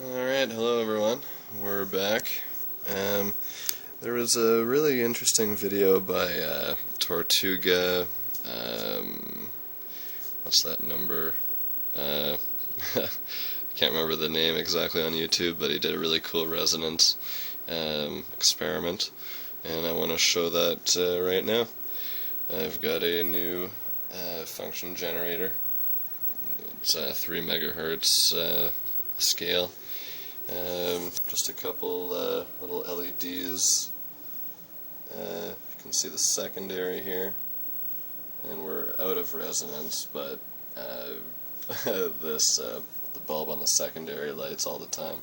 Alright, hello everyone. We're back. There was a really interesting video by Tortuga, what's that number? I can't remember the name exactly on YouTube, but he did a really cool resonance experiment, and I want to show that right now. I've got a new function generator. It's a 3 megahertz scale. Just a couple little LEDs. You can see the secondary here, and we're out of resonance, but the bulb on the secondary lights all the time.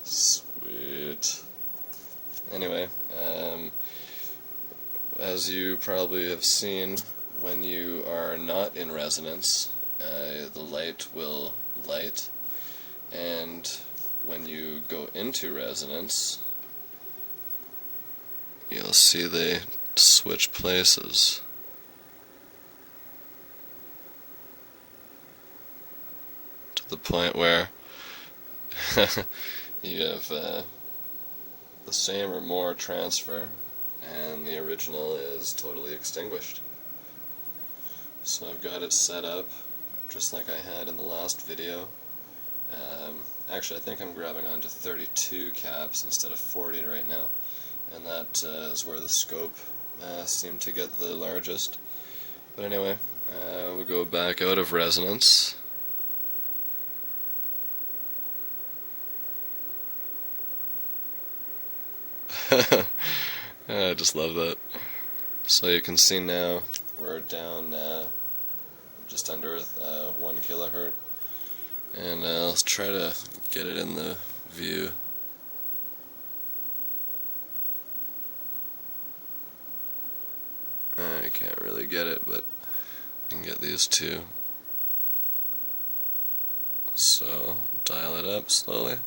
Sweet. Anyway, as you probably have seen, when you are not in resonance, the light will light, and when you go into resonance, you'll see they switch places. To the point where you have the same or more transfer, and the original is totally extinguished. So I've got it set up just like I had in the last video. Actually, I think I'm grabbing onto 32 caps instead of 40 right now, and that is where the scope seemed to get the largest. But anyway, we'll go back out of resonance. I just love that. So you can see now we're down just under 1 kilohertz. And I'll try to get it in the view. I can't really get it, but I can get these two. So, dial it up slowly.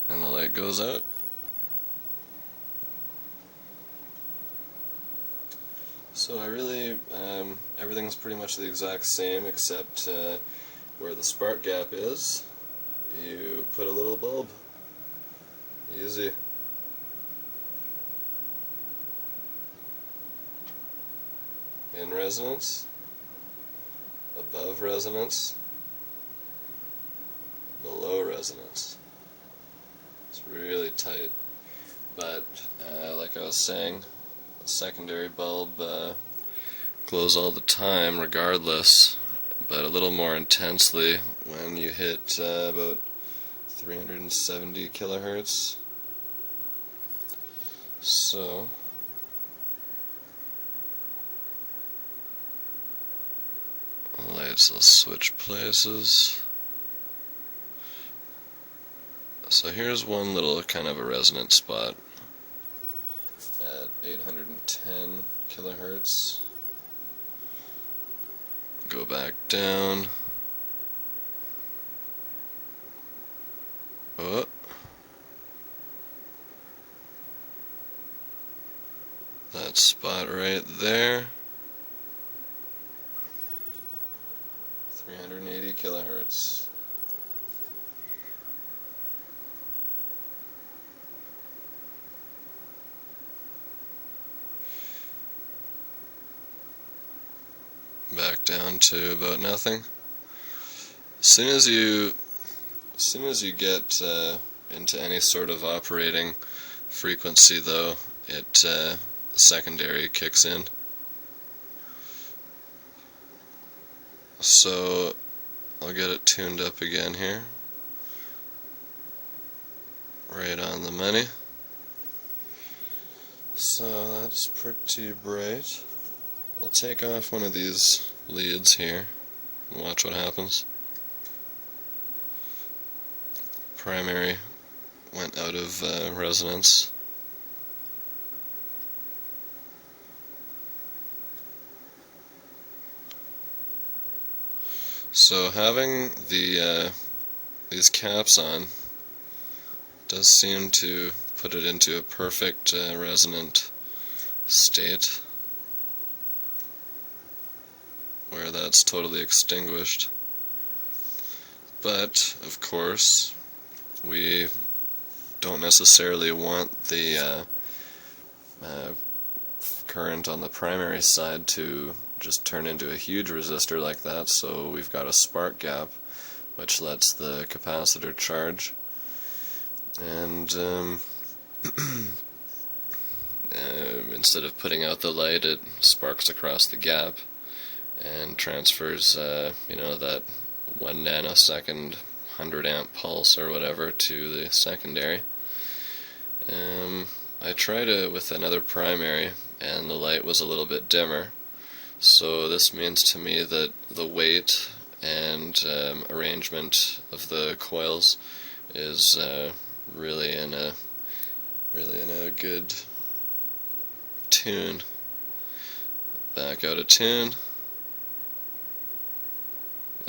And the light goes out. So I really, everything's pretty much the exact same, except where the spark gap is, you put a little bulb. Easy. In resonance, above resonance, below resonance. It's really tight, but like I was saying, secondary bulb glows all the time regardless, but a little more intensely when you hit about 370 kilohertz. So the lights will switch places. So here's one little kind of a resonance spot at 810 kilohertz. Go back down. Oh. That spot right there. 380 kilohertz. Back down to about nothing. As soon as you get into any sort of operating frequency, though, the secondary kicks in. So I'll get it tuned up again here. Right on the money. So that's pretty bright. We'll take off one of these leads here and watch what happens. Primary went out of resonance. So having these caps on does seem to put it into a perfect resonant state, where that's totally extinguished. But, of course, we don't necessarily want the current on the primary side to just turn into a huge resistor like that, so we've got a spark gap which lets the capacitor charge, and instead of putting out the light, it sparks across the gap and transfers that 1 nanosecond 100 amp pulse or whatever to the secondary. I tried it with another primary and the light was a little bit dimmer, so this means to me that the weight and arrangement of the coils is really in a good tune. Back out of tune,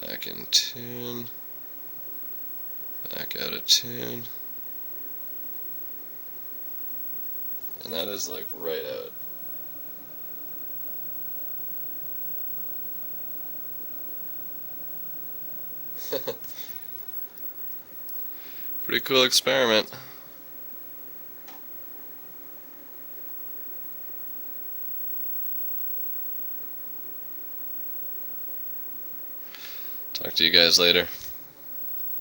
back in tune, back out of tune, and that is like right out. Pretty cool experiment. Talk to you guys later.